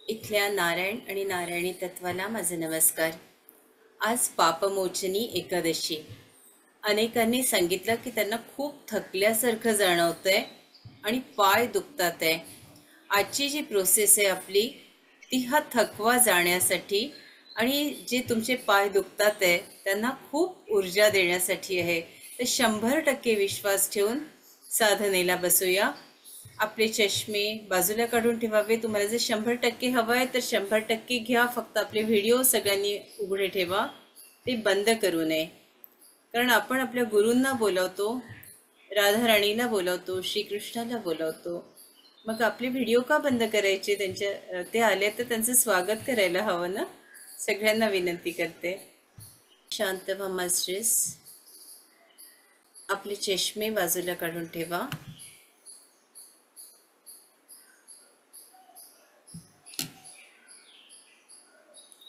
इथल्या नारायण आणि नारायणी तत्वाला माझा नमस्कार. आज पापमोचनी एकादशी. अनेकांनी सांगितलं की त्यांना खूप थकल्यासारखं जाणवतंय आणि पाय दुखतात आहे. आजची जी प्रोसेस आहे आपली, ती हा थकवा जाण्यासाठी आणि जे तुमचे पाय दुखतात आहे त्यांना खूप ऊर्जा देण्यासाठी आहे. तर 100% विश्वास ठेवून साधनेला बसूया. आपले चष्मे बाजूला काढून ठेवावे. तुम्हाला जर 100% हवं आहे तर 100% घ्या. फक्त आपले व्हिडिओ सगळ्यांनी उघडे ठेवा, ते बंद करू नये. कारण आपण आपल्या गुरूंना बोलवतो, राधा राणीला बोलवतो, श्रीकृष्णाला बोलवतो. मग आपले व्हिडिओ का बंद करायचे? ते आले तर त्यांचं स्वागत करायला हवं ना. सगळ्यांना विनंती करते, शांत व्हा मास्टर्स. आपले चष्मे बाजूला काढून ठेवा.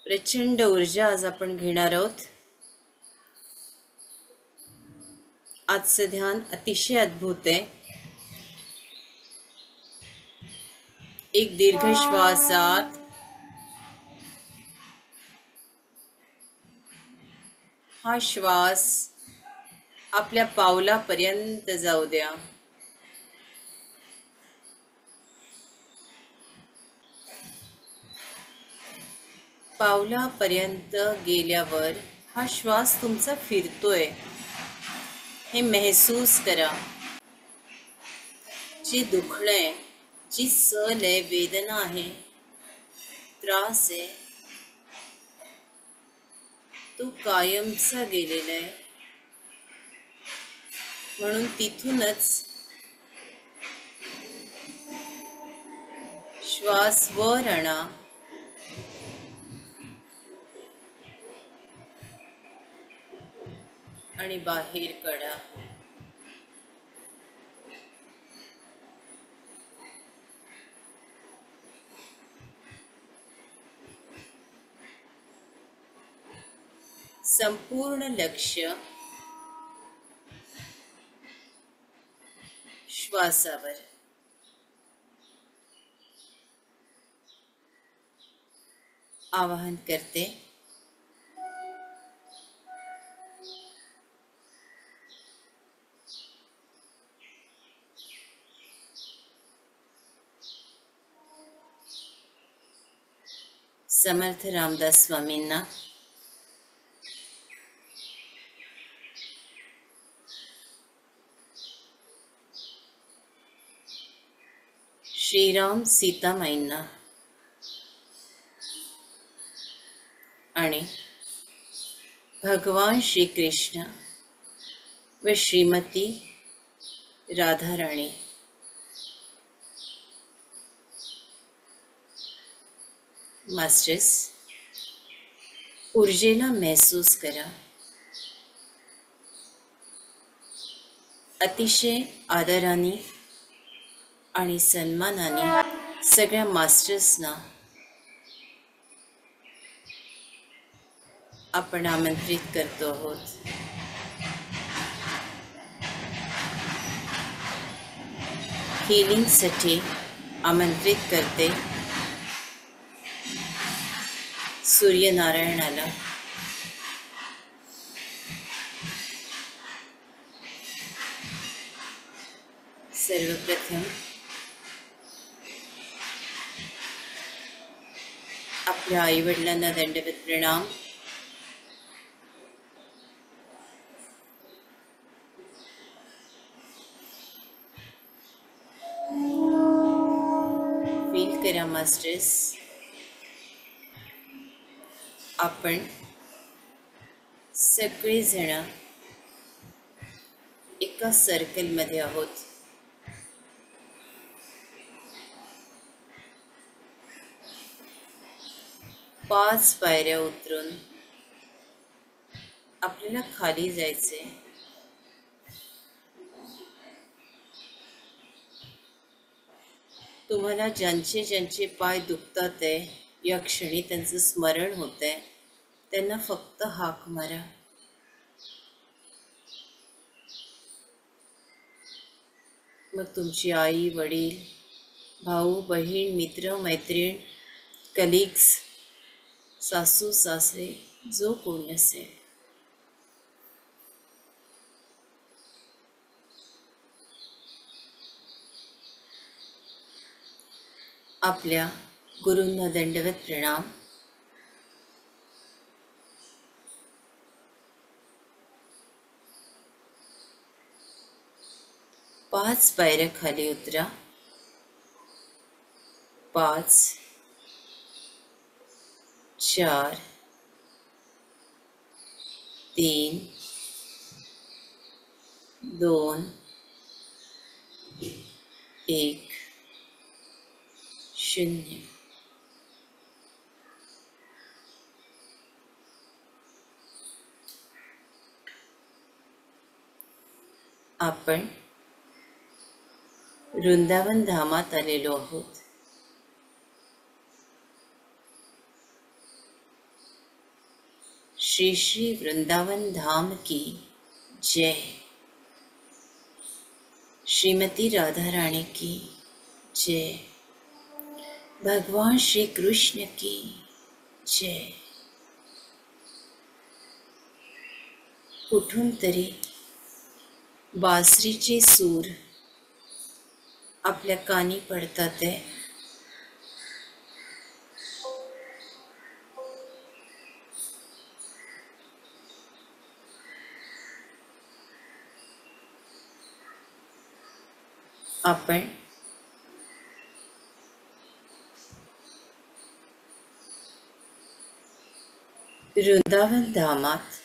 प्रचंड ऊर्जा आज आपण घेणार आहोत. आजचं ध्यान अतिशय अद्भुत आहे. एक दीर्घ श्वास आत, हा श्वास आपल्या पावलापर्यंत जाऊ द्या. पावलापर्यंत गेल्यावर हा श्वास तुमचा फिरतोय हे महसूस करा. जे दुखणं आहे, जी सल आहे, वेदना आहे, त्रास आहे, तो कायमचा गेलेला आहे. म्हणून तिथूनच श्वास वर आणा आणि बाहेर काढा. संपूर्ण लक्ष श्वासावर. आवाहन करते, समर्थ रामदास स्वामींना, श्रीराम सीतामाईंना आणि भगवान श्रीकृष्ण व श्रीमती राधा राणी. मास्टर्स, ऊर्जेला महसूस करा. अतिशय आदराने आणि सन्मानाने सगळ्या मास्टर्सना आपण आमंत्रित करतो आहोत. हिलिंगसाठी आमंत्रित करते सूर्यनारायणाला. सर्वप्रथम आपल्या आईवडिलांना दंडवत प्रणाम. फील करा मास्टर्स, आपण सगळेजण एका सर्कलमध्ये आहोत. पाच पायऱ्या उतरून आपल्याला खाली जायचे. तुम्हाला ज्यांचे ज्यांचे पाय दुखतात आहे, या क्षणी त्यांचं स्मरण होत आहे, त्यांना फक्त हाक मारा. मग तुमची आई, वडील, भाऊ, बहीण, मित्र, मैत्रीण कलिग्स, सासू सासरे, जो कोणी असेल, आपल्या गुरूंना दंडवत प्रणाम. पाच पायऱ्या खाली उतरा. 5, 4, 3, 2, 1, 0. आपण वृंदावन धामात आलेलो आहोत. श्री श्री वृंदावन धाम की जय. श्रीमती राधा रानी की जय. भगवान श्री कृष्ण की जय. कुठून तरी बासरीचे सूर आपल्या कानी पडतात आहे. आपण वृंदावन धामात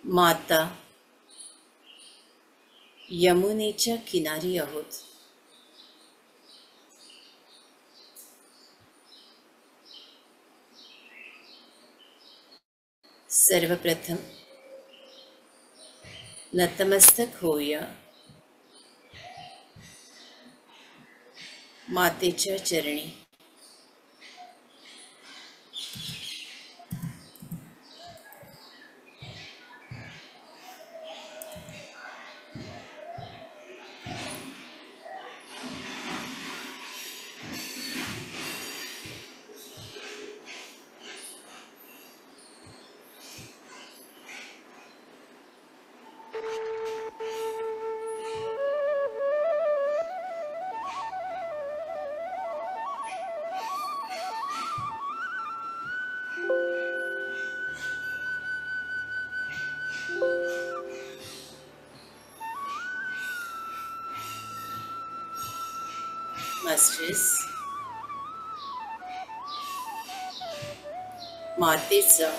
माता यमुनेच्या किनारी आहोत. सर्वप्रथम नतमस्तक होऊया मातेच्या चरणी. मास्टर्स, मातेचा,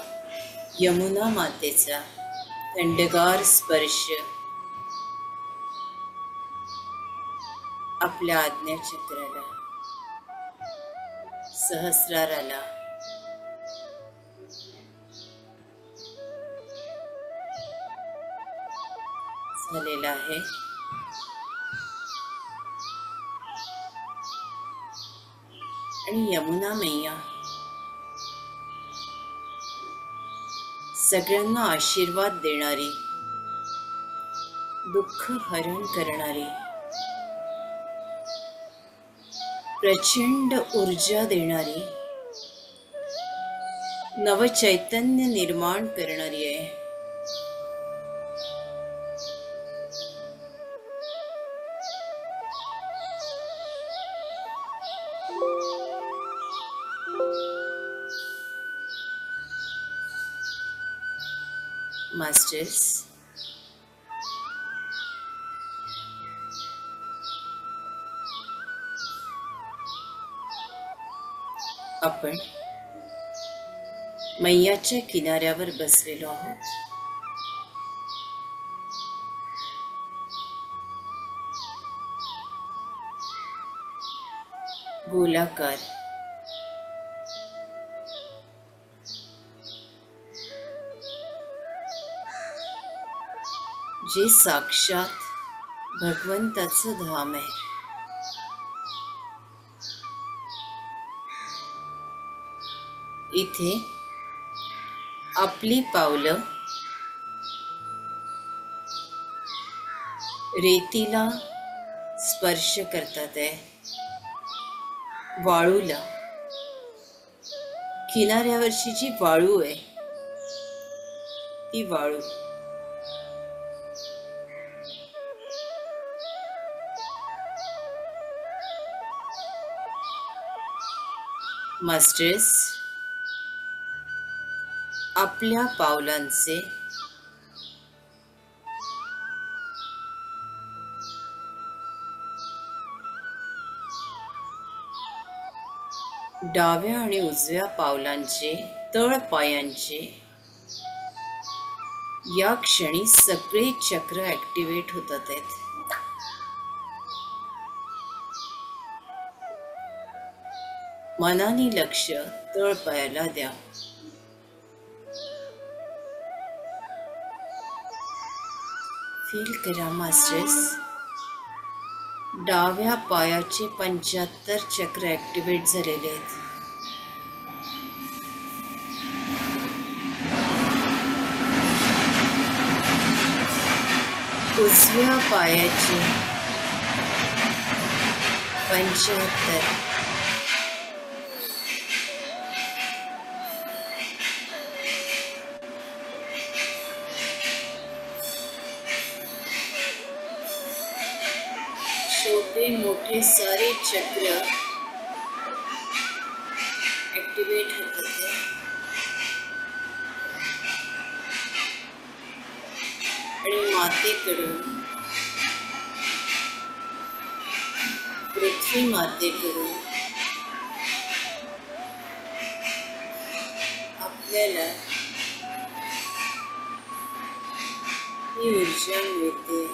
यमुना मातेचा थंडगार स्पर्श आपल्या आज्ञाचक्राला, सहस्राराला झालेला आहे. आणि यमुना मैया सगळ्यांना आशीर्वाद देणारी, दुःख हरण करणारी, प्रचंड ऊर्जा देणारी, नवचैतन्य निर्माण करणारी आहे. मास्टर्स, आपण मैयाच्या किनाऱ्यावर बसलेलो आहोत. गोलाकार जे साक्षात भगवंताचं धाम आहे. इथे आपली पावलं रेतीला स्पर्श करतात आहे. वाळूला, किनाऱ्यावरची जी वाळू आहे ती वाळू मास्टर्स आपल्या पावलांचे डाव्या आणि उजव्या पावलांचे तळपायांचे या क्षणी सगळे चक्र ऍक्टिव्हेट होतात आहेत. मनाने लक्ष तळपायाला द्या. फील करा मास्टर्स, डाव्या पायाचे 75 चक्र ऍक्टिव्हेट झालेले आहेत. उजव्या पायाचे 75. छोटे मोठे सारे चक्र ऍक्टिव्हेट होतात. आणि मातेकडून, पृथ्वी मातेकडून आपल्याला ही ऊर्जा मिळते.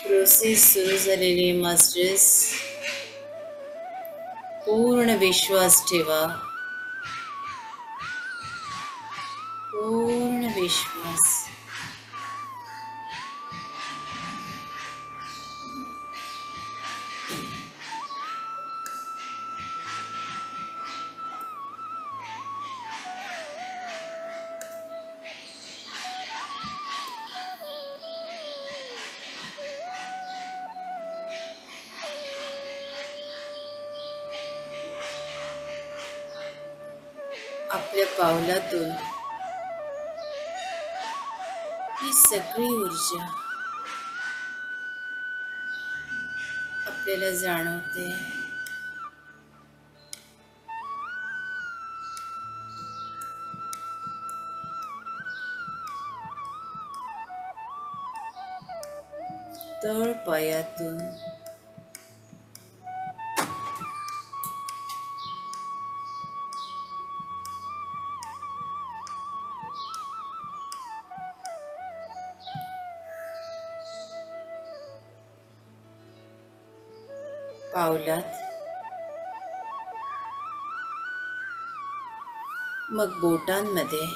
प्रोसेस सुरू झालेली मास्टर्स. पूर्ण विश्वास ठेवा, पूर्ण विश्वास. आपल्या पावलातून ही सगळी ऊर्जा आपल्याला जाणवते. तळ पायातून पावलात, मग बोटांमध्ये,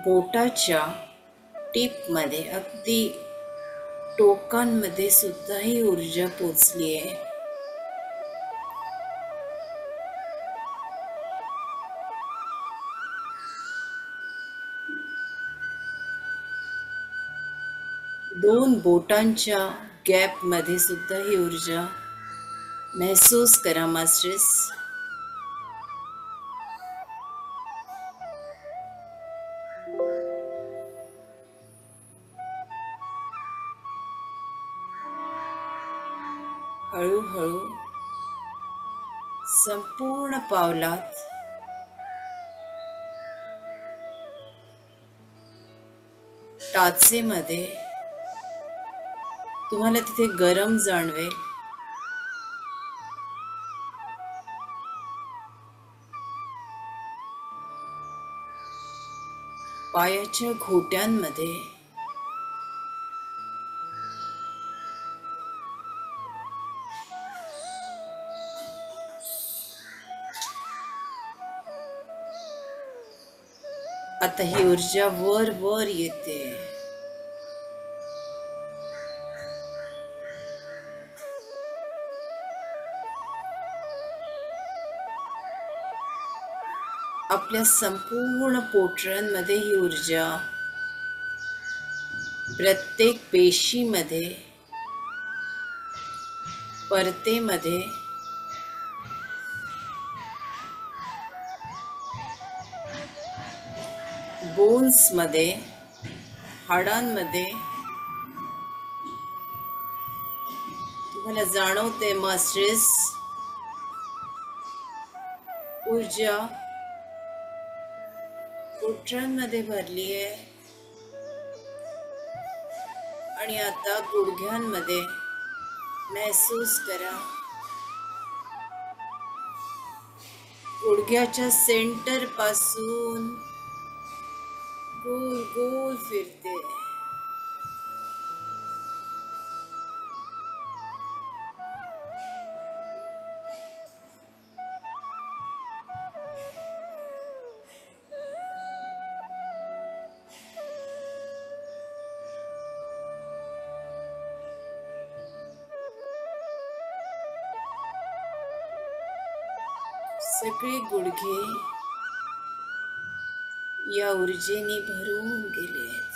बोटाच्या टिपमध्ये, अगदी टोकांमध्ये सुद्धा ही ऊर्जा पोचली आहे. दोन बोटांच्या गॅप मध्ये सुद्धा ही ऊर्जा महसूस करा मास्टर्स. हळूहळू संपूर्ण पावलात टाचेमध्ये तुम्हाला तिथे गरम जाणवेल. पायाच्या घोट्यांमध्ये आता ही ऊर्जा वर वर येते. आपल्या संपूर्ण पोटऱ्यांमध्ये ही ऊर्जा, प्रत्येक पेशीमध्ये, परतेमध्ये, बोन्समध्ये, हाडांमध्ये तुम्हाला जाणवते मास्टर्स ऊर्जा पोटऱ्यांमध्ये भरली आहे. आणि आता गुडघ्यांमध्ये महसूस करा. गुडघ्याच्या सेंटर पासून गोल गोल फिरते. सगळे गुडघे या ऊर्जेने भरून गेले आहेत.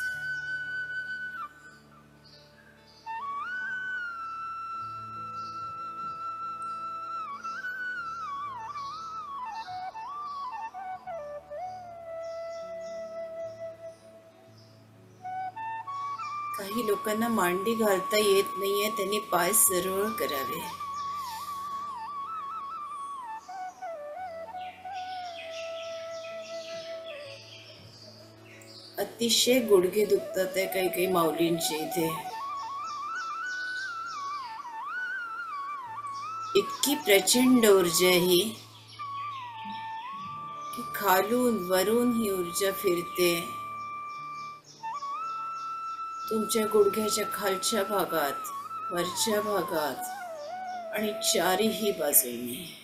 काही लोकांना मांडी घालता येत नाहीये, त्यांनी पाय सरळ करावे. अतिशय गुडघे दुखतात आहे काही काही माऊलींचे इथे. इतकी प्रचंड ऊर्जा ही की खालून वरून ही ऊर्जा फिरते तुमच्या गुडघ्याच्या खालच्या भागात, वरच्या भागात आणि चारही बाजूंनी.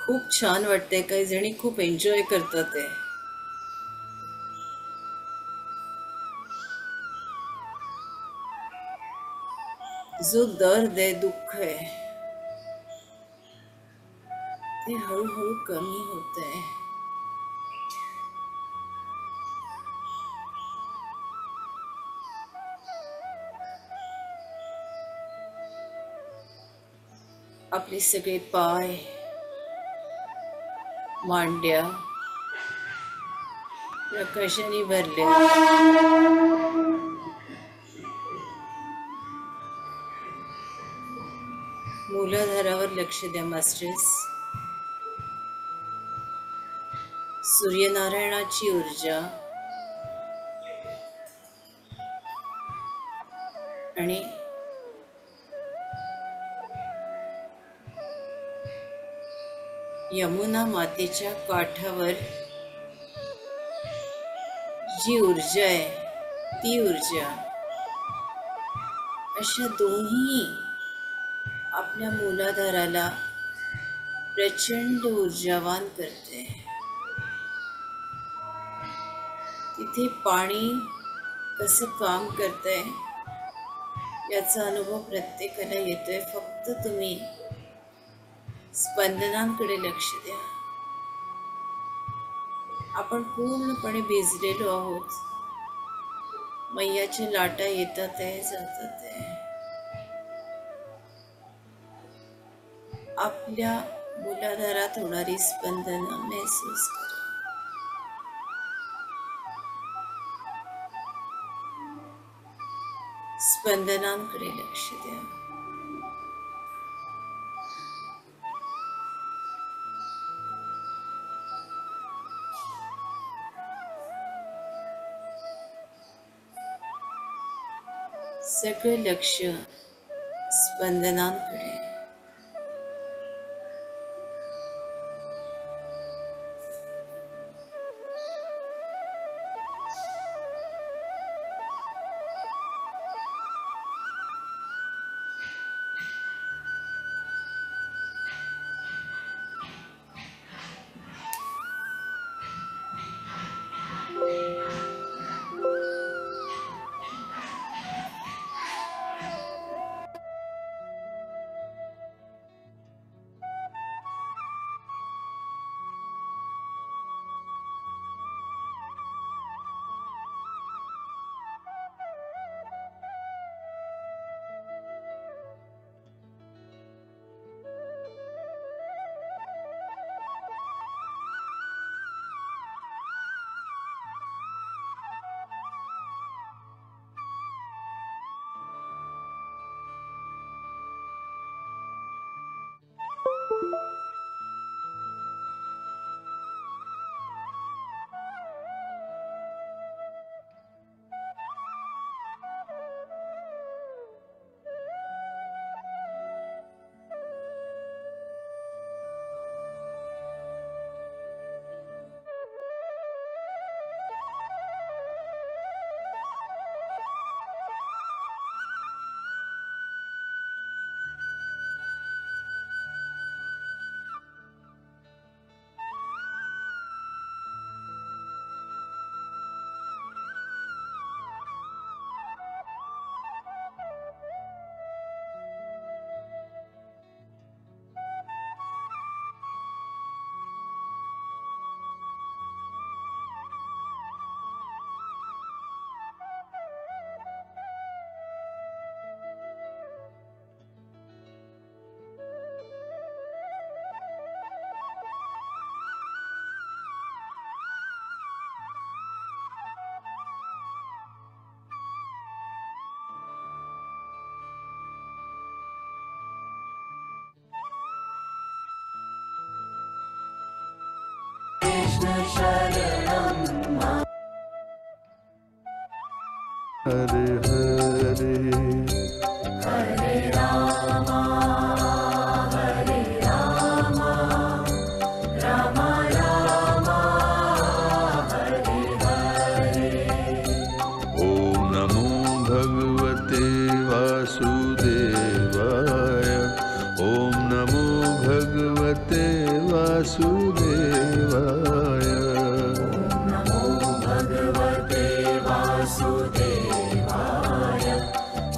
खूप छान वाटतंय. काही जणी खूप एन्जॉय करतात आहे. जो दर्द आहे, दुःख आहे, ते हळूहळू कमी होत आहे. आपले सगळे पाय, मांड्या प्रकाशाने भरले. मूलाधारावर लक्ष द्या मास्टर्स. सूर्यनारायणाची ऊर्जा आणि यमुना मातेच्या काठावर जी ऊर्जा आहे, ती ऊर्जा, अशा दोन्ही आपल्या मूलाधाराला प्रचंड ऊर्जावान करते. तिथे पाणी कसं काम करतंय याचा अनुभव प्रत्येकाला येतोय. फक्त तुम्ही स्पंदनांकडे लक्ष द्या. आपण पूर्णपणे भिजलेलो आहोत. मैयाच्या लाटा येतात आहे, जातात आहे. आपल्या मूलाधारात होणारी स्पंदनं महसूस करा. स्पंदनांकडे लक्ष द्या. सगळं लक्ष स्पंदनांकडे. हरे हरे हरे रामा रामा रामा हरे हरे। ओम नमो भगवते वासुदेवाय। ओम नमो भगवते वासुदेवाय। नमो भगवते वासुदेवाय।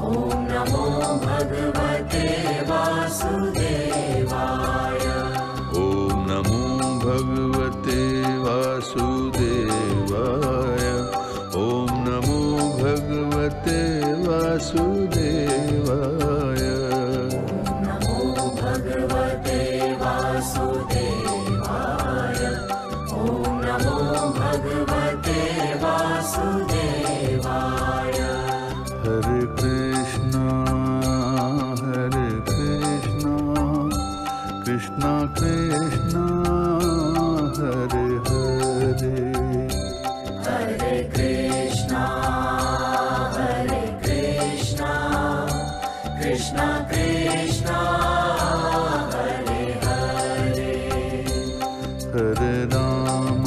ओम नमो भगवते वासुदेवाय। ओम नमो भगवते वासुदेवाय। ओम नमो भगवते वासुदेवाय। नमो भगवते वासुदेवाय। ओम नमो भगवते वासुदेवाय। हरे कृष्णा कृष्णा कृष्णा हरे हरे। हरे कृष्णा कृष्णा कृष्णा हरे हरे। हरे राम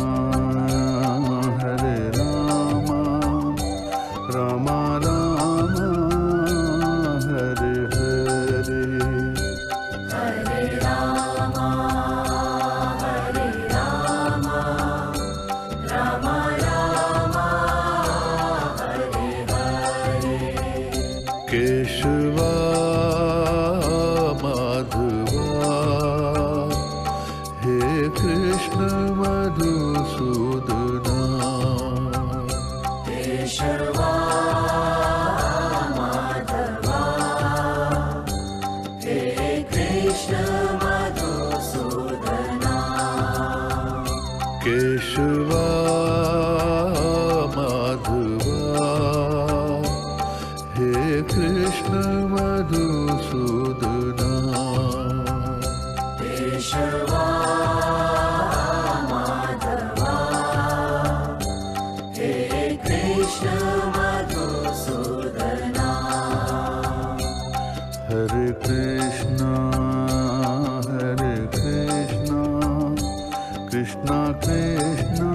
राम राम हरे हरे। हरे रामा राम राम हरे हरे। केशवा माधवा हे कृष्ण मधुसूदना। केशवा माधवा हे कृष्ण मधुसूदना। केशवा माधवा हे कृष्ण मधुसूदना। केशवा माधवा हे कृष्ण मधुसूदना। हरे कृष्णा कृष्णा कृष्णा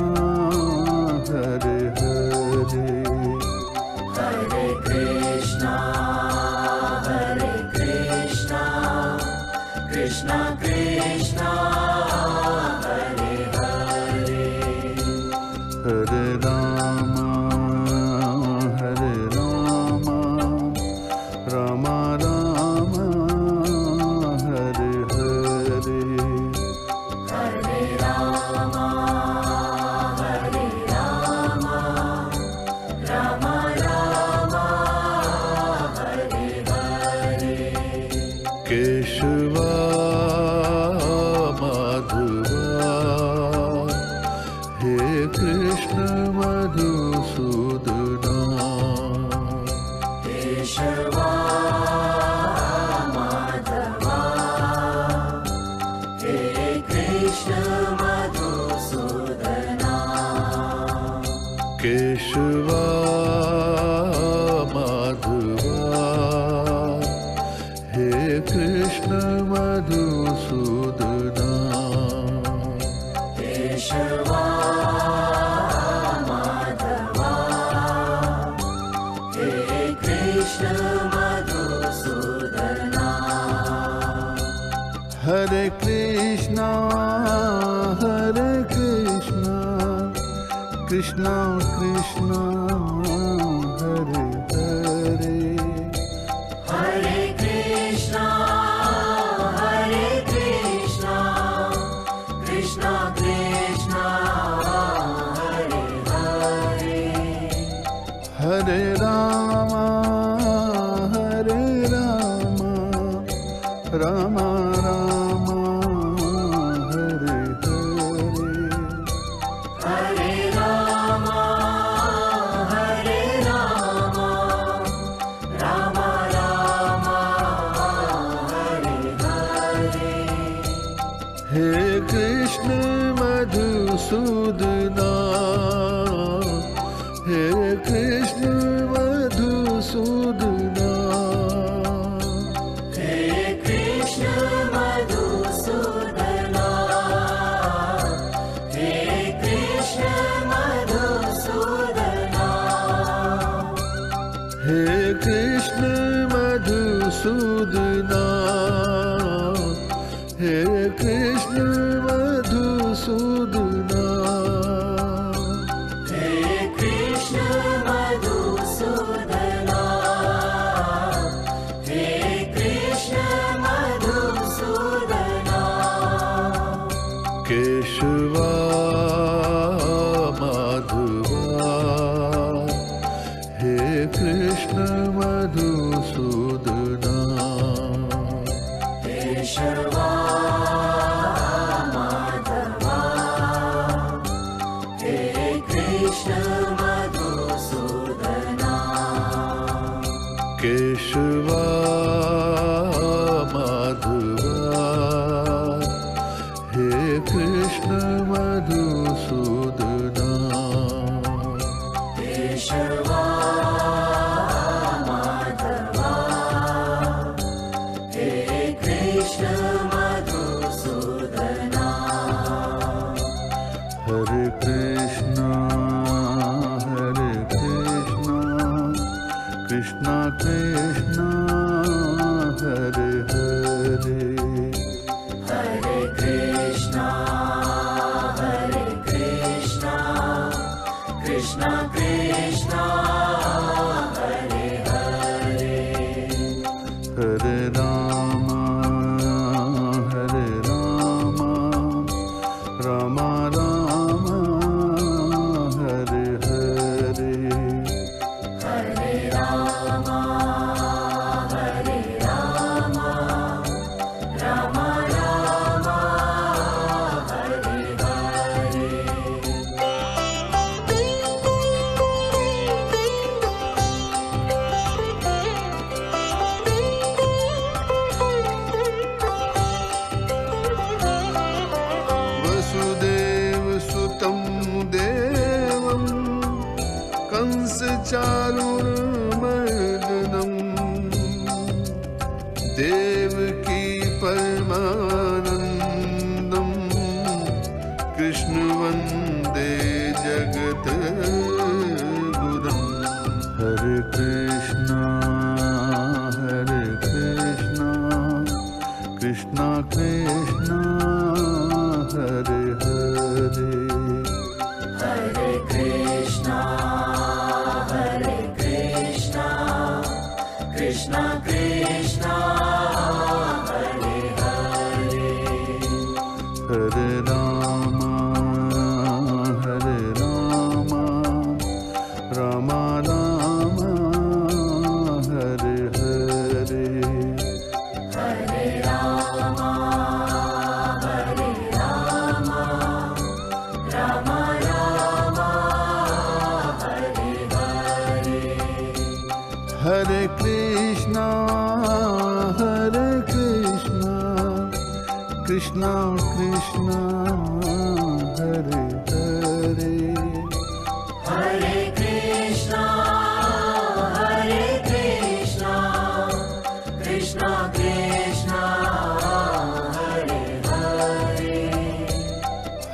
हरे हरे। हरे कृष्णा कृष्णा कृष्णा हरे हरे। हरे राम राम राम हरे हरे। हरे रामा राम राम हरे हरे। केशवा माधवा हे कृष्ण मधुसूदना। केशवा माधवा हे कृष्ण मधुसूदना। केशवा माधवा हे कृष्ण मधुसूदना। केशवा माधवा हे कृष्ण मधुसूदना। हरे कृष्णा कृष्णा कृष्णा हरे हरे। हरे कृष्णा कृष्णा कृष्णा हरे हरे। हरे राम राम राम हरे हरे। हरे रामा राम राम हरे हरे। हे कृष्ण मधुसूदना हे कृष्ण मधु हे कृष्ण मधुसूदना हे कृष्ण मधुसूदना हे कृष्ण मधुसूदना केशवा माधवा हे कृष्ण मधुसूदना केशवा माधवा हे कृष्ण मधुसूदना केशवा माधवा हे कृष्ण मधुसूदना केशवा माधवा हे कृष्ण मधुसूदना हरे कृष्णा कृष्णा कृष्णा हरे हरे हरे कृष्णा कृष्णा कृष्णा हरे हरे हरे राम राम राम हरे हरे हरे राम राम राम हरे हरे वसुदेव सुतं देवं कंसचारुर्मर्दनं देवकी परमानन्दं कृष्ण वन्दे जगद्गुरुं हरे कृष्णा कृष्णा कृष्णा हरे हरे हरे कृष्णा कृष्णा कृष्णा हरे हरे हरे राम राम राम हरे हरे हरे राम राम राम हरे हरे हरे कृष्णा कृष्णा कृष्णा हरे हरे हरे कृष्णा कृष्णा कृष्णा हरे हरे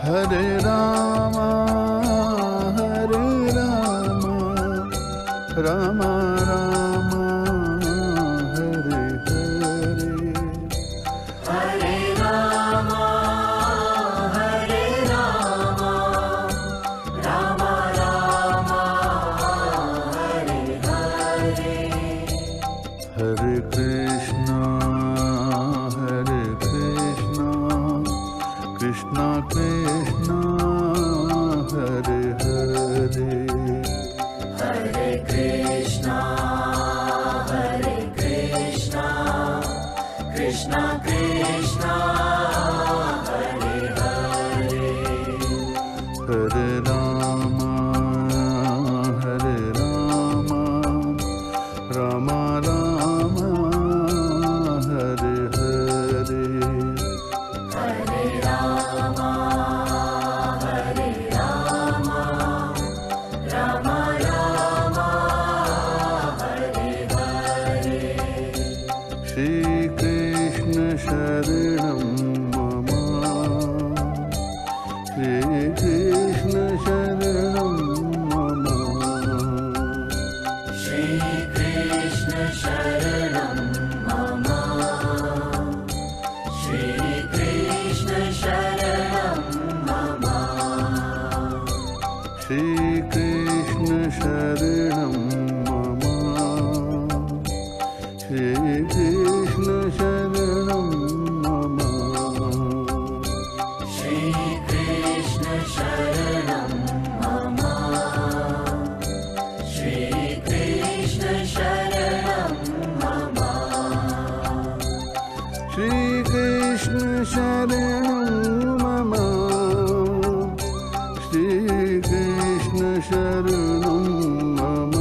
हरे राम राम राम हरे हरे हरे राम राम राम हरे हरे हरे कृष्णा कृष्णा कृष्णा हरे हरे हरे कृष्णा कृष्णा कृष्णा हरे हरे हरे राम राम राम हरे हरे हरे राम राम राम हरे हरे श्री कृष्ण शरणं मम श्री कृष्ण शरणं मम श्री कृष्ण शरणं मम श्रीकृष्ण शरणं मम श्रीकृष्ण शरणं मम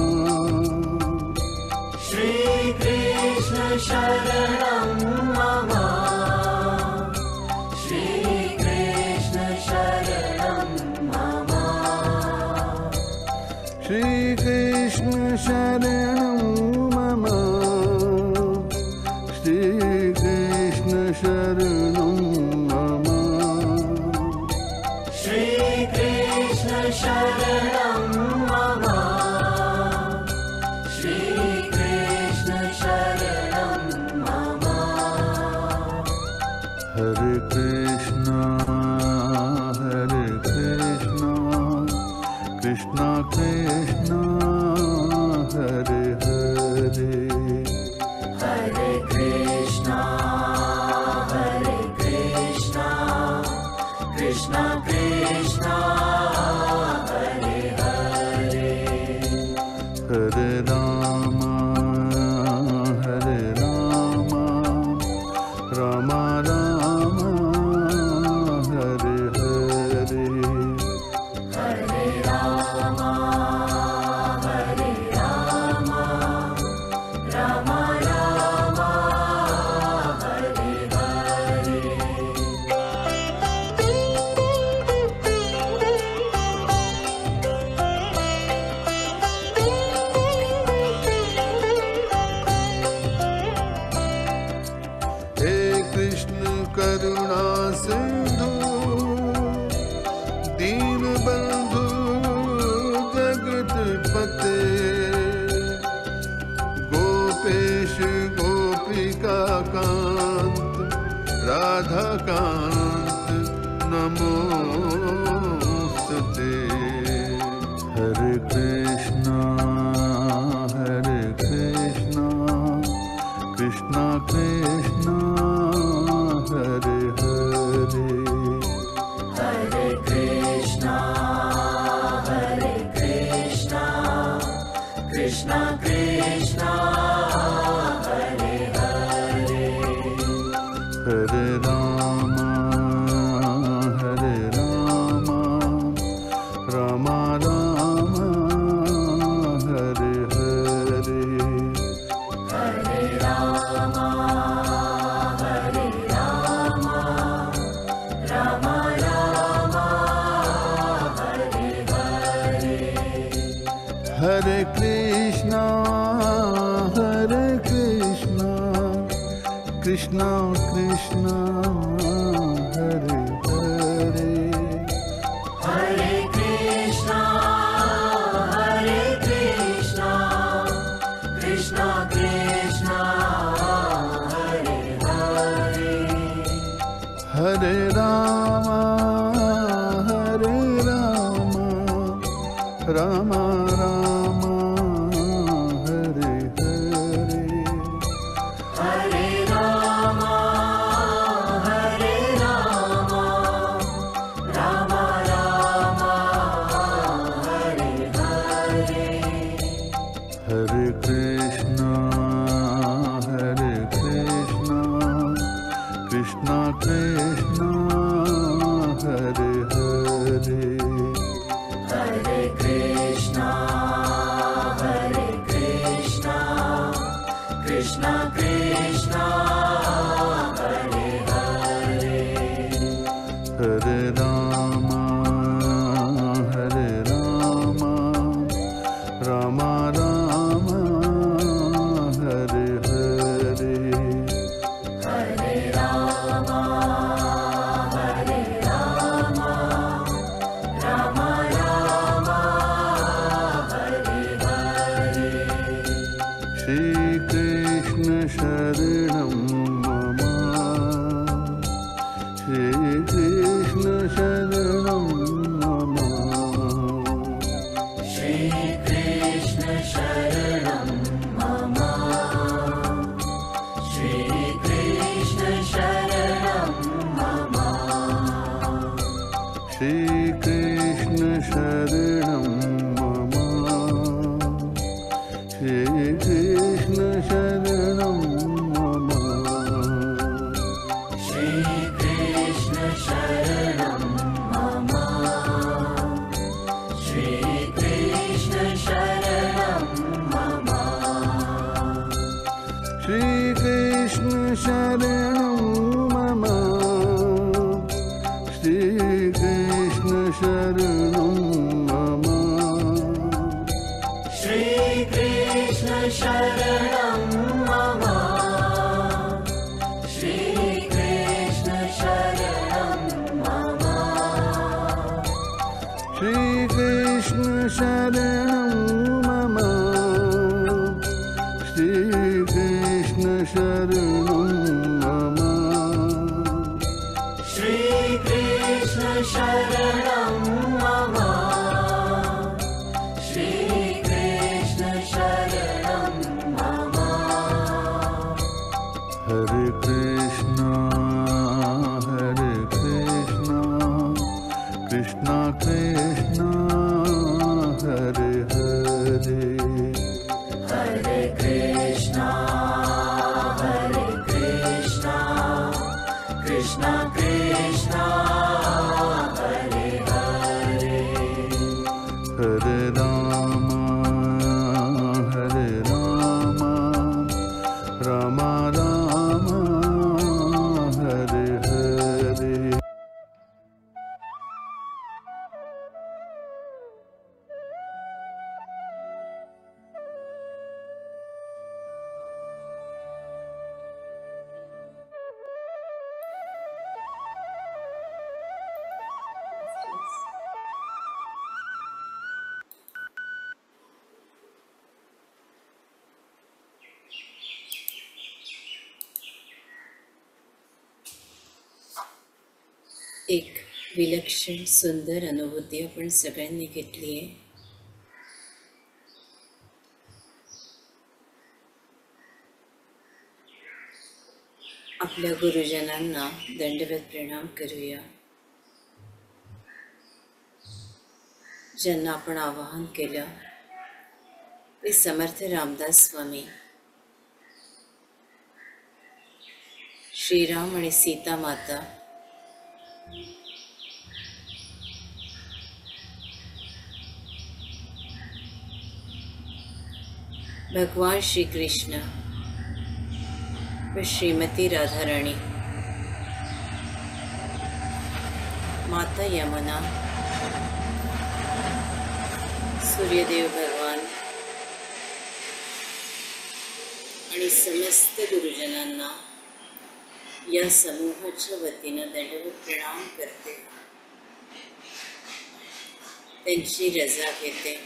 श्रीकृष्ण शरणं मम श्रीकृष्ण शरणं मम श्रीकृष्ण शरणं मम श्रीकृष्ण शरणं मम श्रीकृष्ण शरणं मम श्रीकृष्ण शरणं मम हरे कृष्णा कृष्णा कृष्णा हरे हरे हरे कृष्णा कृष्णा कृष्णा हरे हरे हरे राम राम राम हरे हरे हरे राम राम राम हरे हरे हे कृष्ण करुणा सिंधु दीन बंधु जगत पते गोपेश गोपिका कांत राधा कांत नमोस्तुते हरे कृष्णा कृष्णा कृष्णा हरे हरे हरे कृष्णा कृष्णा कृष्णा हरे हरे हरे राम राम राम हरे हरे हरे राम राम हरे हरे हरे कृष्णा कृष्णा कृष्णा हरे हरे हरे कृष्णा कृष्णा कृष्णा हरे हरे हरे राम राम राम हरे हरे हरे राम राम हरे हरे हरे कृष्णा कृष्णा कृष्णा हरे हरे हरे कृष्णा कृष्णा कृष्णा हरे हरे हरे राम राम राम हरे हरे हरे राम राम हरे हरे श्रीकृष्ण शरणं मम श्रीकृष्ण शरणं मम श्रीकृष्ण शरणं मम श्रीकृष्ण शरणं मम श्रीकृष्ण शरणं मम श्रीकृष्ण शरणं मम शरणं मम श्रीकृष्ण शरणं मम श्रीकृष्ण शरणं मम श्रीकृष्ण शरणं मम श्रीकृष्ण शरणं मम श्रीकृष्ण शरणं मम श्रीकृष्ण शरणं मम श्रीकृष्ण शरणं मम हरे कृष्णा कृष्णा कृष्णा हरे हरे हरे कृष्णा कृष्णा कृष्णा हरे हरे हरे राम राम राम हरे हरे एक विलक्षण सुंदर अनुभूती आपण सगळ्यांनी घेतली आहे. आपल्या गुरुजनांना दंडवत प्रणाम करूया, ज्यांना आपण आवाहन केलं ते समर्थ रामदास स्वामी, श्रीराम आणि सीता माता, भगवान श्री कृष्ण व श्रीमती राधाराणी, माता यमुना, सूर्यदेव भगवान आणि समस्त गुरुजनांना या समूहाच्या वतीनं दंडवत प्रणाम करते, त्यांची रजा घेते.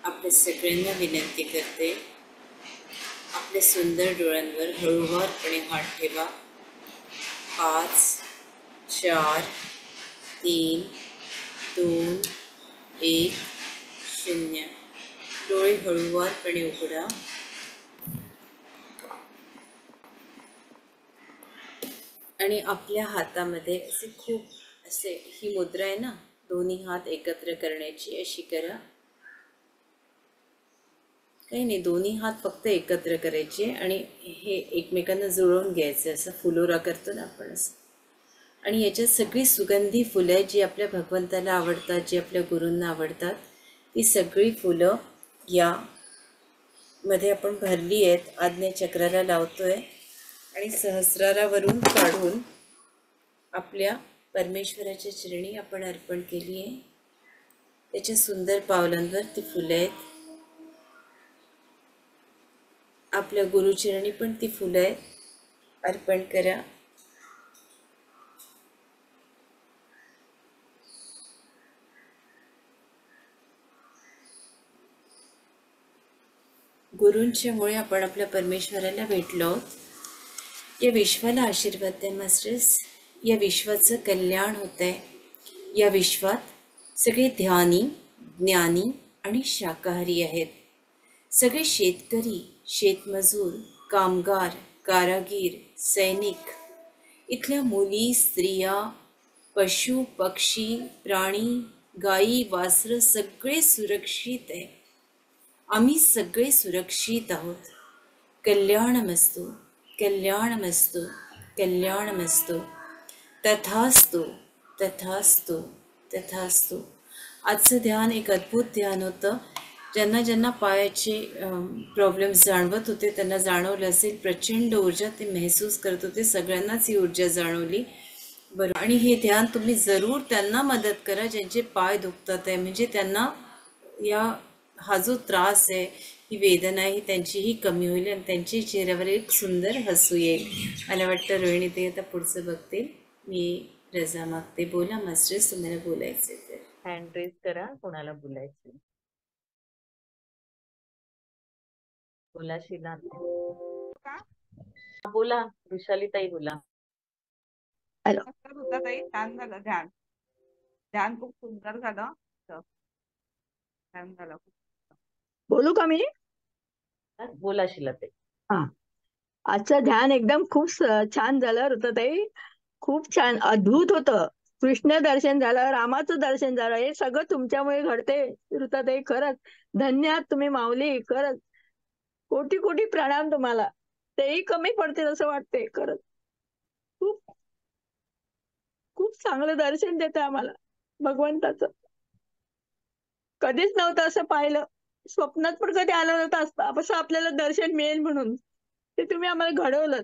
आपल्या सगळ्यांना विनंती करते, आपल्या सुंदर डोळ्यांवर हळूवारपणे हात ठेवा. 5 4 3 2 1 0. डोळे हळूवारपणे उघडा. आणि आपल्या हातामध्ये असे ही मुद्रा आहे ना, दोन्ही हात एकत्र करण्याची, अशी करा. काही नाही, दोन्ही हात फक्त एकत्र करायचे आणि हे एकमेकांना जुळवून घ्यायचं, असं फुलोरा करतो ना आपण असं. आणि याच्यात सगळी सुगंधी फुलं आहेत जी आपल्या भगवंताला आवडतात, जी आपल्या गुरूंना आवडतात, ती सगळी फुलं यामध्ये आपण भरली आहेत. आज्ञाचक्राला लावतोय आणि सहस्रारावरून काढून आपल्या परमेश्वराच्या चरणी आपण अर्पण केली आहे. त्याच्या सुंदर पावलांवर ती फुलं आहेत. आपल्या गुरुचरणी पण ती फुलं आहेत, अर्पण करा. गुरूंच्यामुळे आपण आपल्या परमेश्वराला भेटलो आहोत. या विश्वाला आशीर्वाद द्या मास्टर्स. या विश्वाचं कल्याण होत आहे. या विश्वात सगळे ध्यानी, ज्ञानी आणि शाकाहारी आहेत. सगळे शेतकरी, शेतमजूर, कामगार, कारागीर, सैनिक, इथल्या मुली, स्त्रिया, पशु, पक्षी, प्राणी, गायी, वासरं सगळे सुरक्षित आहे. आम्ही सगळे सुरक्षित आहोत. कल्याणमस्तु, कल्याणमस्तु, कल्याणमस्तु. तथास्तु, तथास्तु, तथास्तु. आजचं ध्यान एक अद्भुत ध्यान होतं, ज्यांना ज्यांना पायाचे प्रॉब्लेम्स जाणवत होते त्यांना जाणवलं असेल, प्रचंड ऊर्जा ते महसूस करत होते, सगळ्यांनाच ही ऊर्जा जाणवली. बरं, आणि हे ध्यान तुम्ही जरूर त्यांना मदत करा ज्यांचे पाय दुखतात आहे, म्हणजे त्यांना या हा जो त्रास आहे, ही वेदना आहे, ही त्यांचीही कमी होईल आणि त्यांच्या चेहऱ्यावर एक सुंदर हसू येईल. मला वाटतं रोहिणी ते आता पुढचं बघतील. मी रजा मागते. बोला मास्टर्स, तुम्हाला बोलायचे तर. हँड रेज करा कोणाला बोलायचं. बोला शीला. बोला वृषाली ताई, बोला. हॅलो. नमस्कार होता ताई, छान झालं ध्यान. ध्यान खूप सुंदर झालं. छान झालं. बोलू का मी? बोला शीला ताई. हा, आजचं ध्यान एकदम खूप छान झालं ऋतुताई. खूप छान, अद्भुत होतं. कृष्ण दर्शन झालं, रामाचं दर्शन झालं, हे सगळं तुमच्यामुळे घडते ऋतुताई. खरंच धन्यवाद तुम्ही माऊली. खरंच कोटी कोटी प्रणाम तुम्हाला. तेही कमी पडतील असं वाटते. खरंच खूप खूप चांगलं दर्शन देतं आम्हाला भगवंताचं. कधीच नव्हतं असं पाहिलं, स्वप्नात पण कधी आलं नव्हतं असं आपल्याला दर्शन मिळेल म्हणून. ते तुम्ही आम्हाला घडवलं.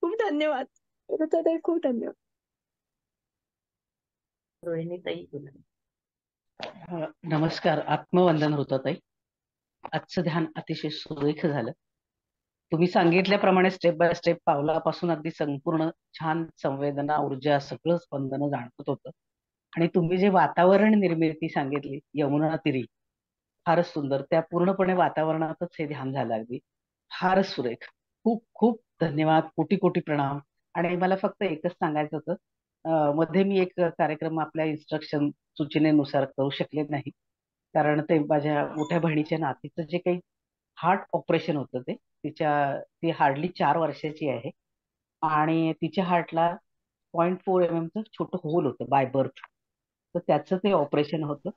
खूप धन्यवाद ऋतुताई, खूप धन्यवाद. रोहिणी ताई, बोला. नमस्कार, आत्मवंदन होतं ताई. आजचं ध्यान अतिशय सुरेख झालं. तुम्ही सांगितल्याप्रमाणे स्टेप बाय स्टेप पावलापासून अगदी संपूर्ण छान संवेदना, ऊर्जा, सगळं स्पंदन जाणवत होतं. आणि तुम्ही जे वातावरण निर्मिती सांगितली यमुना तीरी, फारच सुंदर. त्या पूर्णपणे वातावरणातच हे ध्यान झालं अगदी. फारच सुरेख. खूप खूप धन्यवाद, कोटी कोटी प्रणाम. आणि मला फक्त एकच सांगायचं होतं, मध्ये मी एक कार्यक्रम आपल्या इन्स्ट्रक्शन सूचनेनुसार करू शकले नाही, कारण ते माझ्या मोठ्या बहिणीच्या नातीचं जे काही हार्ट ऑपरेशन होतं ती हार्डली 4 वर्षाची आहे आणि तिच्या हार्टला 0.4 mm छोटं होल होतं बाय बर्थ. तर त्याचं ते ऑपरेशन होतं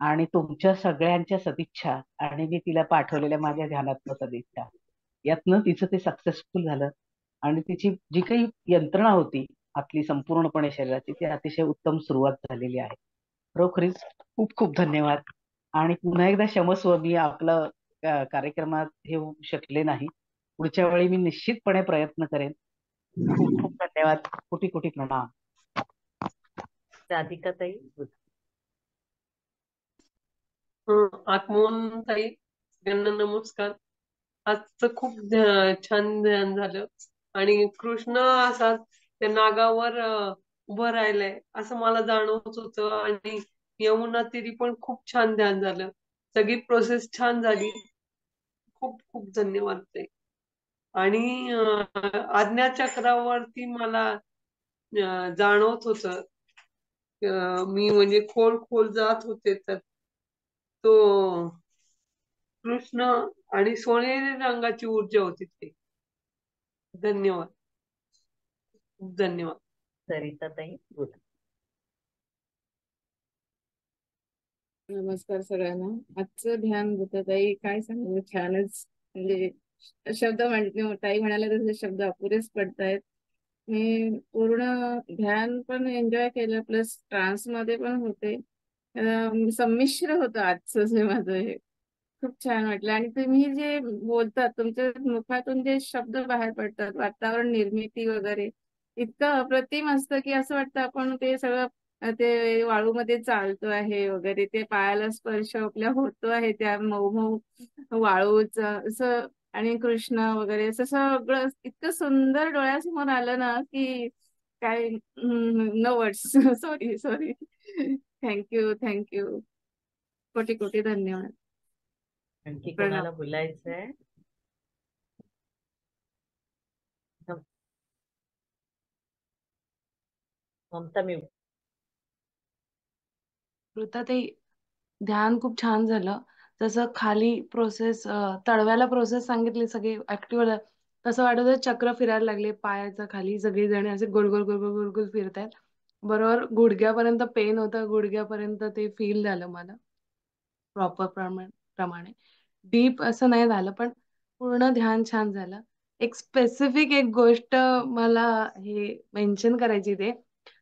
आणि तुमच्या सगळ्यांच्या सदिच्छा आणि मी तिला पाठवलेल्या माझ्या ध्यानात्म सदिच्छा यातनं तिचं ते सक्सेसफुल झालं आणि तिची जी काही यंत्रणा होती आपली संपूर्णपणे शरीराची, ती अतिशय उत्तम सुरुवात झालेली आहे. खरोखरीच खूप खूप धन्यवाद. आणि पुन्हा एकदा क्षमस्व, मी आपलं कार्यक्रमात हे होऊ शकले नाही. पुढच्या वेळी मी निश्चितपणे प्रयत्न करेन. खूप खूप धन्यवाद, कोटी कोटी प्रणाम. राधिका ताई, बोला. आत्मोन ताई, यांना नमस्कार. आजचं खूप छान ध्यान झालं आणि कृष्ण असा त्या नागावर उभं राहिलाय असं मला जाणवत होतं. आणि यमुना तीरी पण खूप छान ध्यान झालं. सगळी प्रोसेस छान झाली. खूप खूप धन्यवाद ताई. आणि आज्ञा चक्रावरती मला जाणवत होतं, मी म्हणजे खोल खोल जात होते तर तो कृष्ण आणि सोनेरी रंगाची ऊर्जा होती ती. धन्यवाद, खूप धन्यवाद. सरिता ताई, बोला. नमस्कार सगळ्यांना. आजचं ध्यान ताई काय सांगू, छानच. म्हणजे शब्द म्हटले, ताई म्हणाले तसे शब्द अपुरेच पडतायत. मी पूर्ण ध्यान पण एन्जॉय केलं, प्लस ट्रान्स मध्ये पण होते. संमिश्र होतं आजचं जे माझं हे. खूप छान वाटलं. आणि तुम्ही जे बोलतात, तुमच्या मुखातून जे शब्द बाहेर पडतात, वातावरण निर्मिती वगैरे, इतकं अप्रतिम असतं की असं वाटतं आपण ते सगळं ते वाळूमध्ये चालतो आहे वगैरे, ते पायाला स्पर्श आपल्या होतो आहे त्या मऊ मऊ वाळूच असं. आणि कृष्ण वगैरे असं सगळं इतकं सुंदर डोळ्यासमोर आलं ना की काय, no words. Sorry sorry. Thank you thank you. कोटी कोटी धन्यवाद. आणखी प्रणाम. कोणाला बोलायचंय? ममता, मी. ते ध्यान खूप छान झालं. जसं खाली प्रोसेस, तळव्याला प्रोसेस सांगितली, सगळे ऍक्टिव्ह झालं. तसं वाटत होतं चक्र फिरायला लागले पायाच्या खाली, सगळे जण असे गोल गोल गोल गोल गोल गोल फिरतायत. बरोबर गुडघ्यापर्यंत पेन होतं, गुडघ्यापर्यंत ते फील झालं मला प्रॉपर प्रमाणे. डीप असं नाही झालं, पण पूर्ण ध्यान छान झालं. एक स्पेसिफिक एक गोष्ट मला हे मेन्शन करायची, ते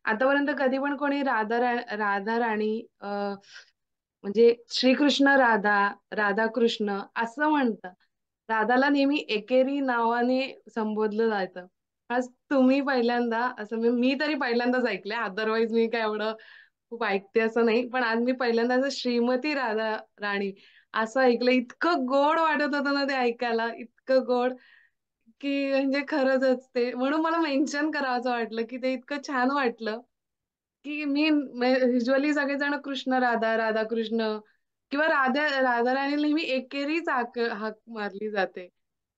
आतापर्यंत कधी पण कोणी राधा राणी म्हणजे श्रीकृष्ण राधा, राधा कृष्ण असं म्हणतात. राधाला नेहमी एकेरी नावाने संबोधलं जातं. आज तुम्ही पहिल्यांदा असं मी तरी पहिल्यांदाच ऐकलंय, अदरवाईज मी काय एवढं खूप ऐकते असं नाही, पण आज मी पहिल्यांदा असं श्रीमती राधा राणी असं ऐकलं. इतकं गोड वाटत होतं ना ते ऐकायला, इतकं गोड की म्हणजे खरंच ते म्हणून मला मेन्शन करावंसं वाटलं की ते इतकं छान वाटलं की मी युजली सगळेजण कृष्ण राधा, राधा कृष्ण किंवा राधा राणी नेहमी एकेरीच हाक मारली जाते.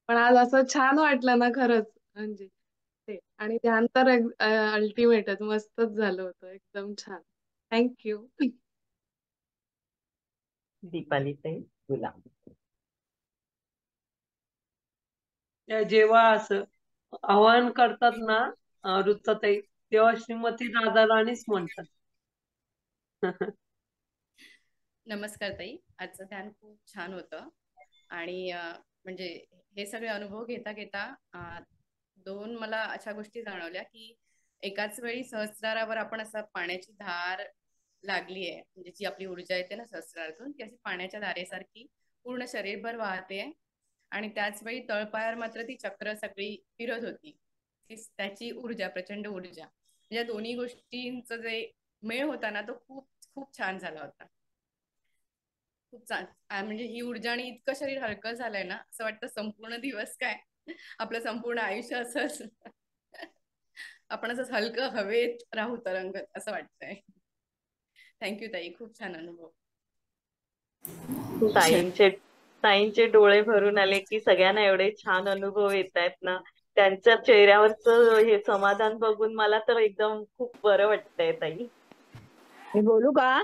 पण आज असं छान वाटलं ना खरंच म्हणजे ते. आणि ध्यान तर अल्टिमेटच मस्तच झालं होतं, एकदम छान. थँक्यू. दीपाली ताई बोला. जेव्हा असं आवाहन करतात ना वृत्तताई, तेव्हा श्रीमती राधा राणीच म्हणतात. नमस्कार ताई. आजचं ध्यान खूप छान होतं. आणि म्हणजे हे सगळे अनुभव घेता घेता दोन मला अशा गोष्टी जाणवल्या की एकाच वेळी सहस्रारावर आपण असं पाण्याची धार लागली आहे, म्हणजे जी आपली ऊर्जा येते ना सहस्रारातून, ती अशी पाण्याच्या धारेसारखी पूर्ण शरीरभर वाहते. आणि त्याच वेळी तळपायावर मात्र ती चक्र सगळी फिरत होती. त्याची ऊर्जा, प्रचंड ऊर्जा, या दोन्ही गोष्टींचा जे मेळ होता ना, तो खूप खूप छान झाला होता. खूप छान. म्हणजे ही ऊर्जा आणि इतकं शरीर हलकं झालंय ना, असं वाटतं संपूर्ण दिवस काय, आपलं संपूर्ण आयुष्य असंच आपण असंच हलकं हवेत राहू तरंगत असं वाटतंय. थँक्यू ताई, खूप छान अनुभव. खूप छान. ताईंचे डोळे भरून आले की सगळ्यांना एवढे छान अनुभव येत आहेत ना, त्यांच्या चेहऱ्यावरचं हे समाधान बघून मला तर एकदम खूप बरं वाटतंय ताई. मी बोलू का?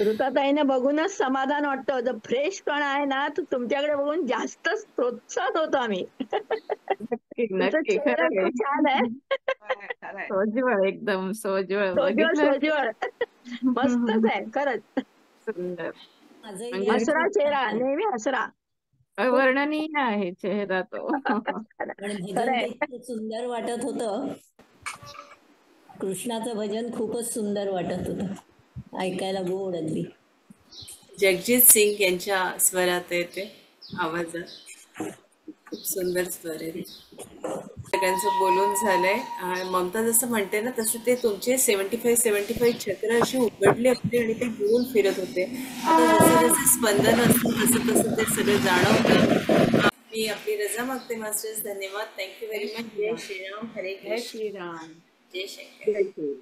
ऋताताईने बघूनच समाधान वाटतं. जो फ्रेशपणा आहे ना, तो तुमच्याकडे बघून जास्तच प्रोत्साहन होतो आम्ही. नक्की तुमचा नक्की चेहरा खरं आहे. खूप छान आहे. खरंय, खरंय. सोज्वळ एकदम सोज्वळ सोज्वळ बघितलं. सोज्वळ मस्तच आहे खरंच. सुंदर माझंही म्हणजे ध्यान हसरा खूप चेहरा, छान नेहमी हसरा. अवर्णनीय आहे चेहरा तो. आणि भजन खरंय. देखील सुंदर वाटत होतं. कृष्णाचं भजन खूपच सुंदर वाटत होतं, ऐकायला गोड अगदी. जगजीत सिंग यांच्या स्वरात येते, आवाजात खूप सुंदर स्वर आहे. सगळ्यांचं बोलून झालंय. ममता जसं म्हणते ना, तसं ते तुमचे 75 चक्र अशी उघडली होते आणि ते गोल फिरत होते. आता जसे जसे स्पंदन असतं तसं तसं ते सगळं जाणवतं. मी आपली रजा मागते मास्टर्स. धन्यवाद. थँक्यू व्हेरी जय मच. जय श्रीराम. श्रीराम. हरे जय कृष्ण. श्रीराम. जय शंकर. जय श्री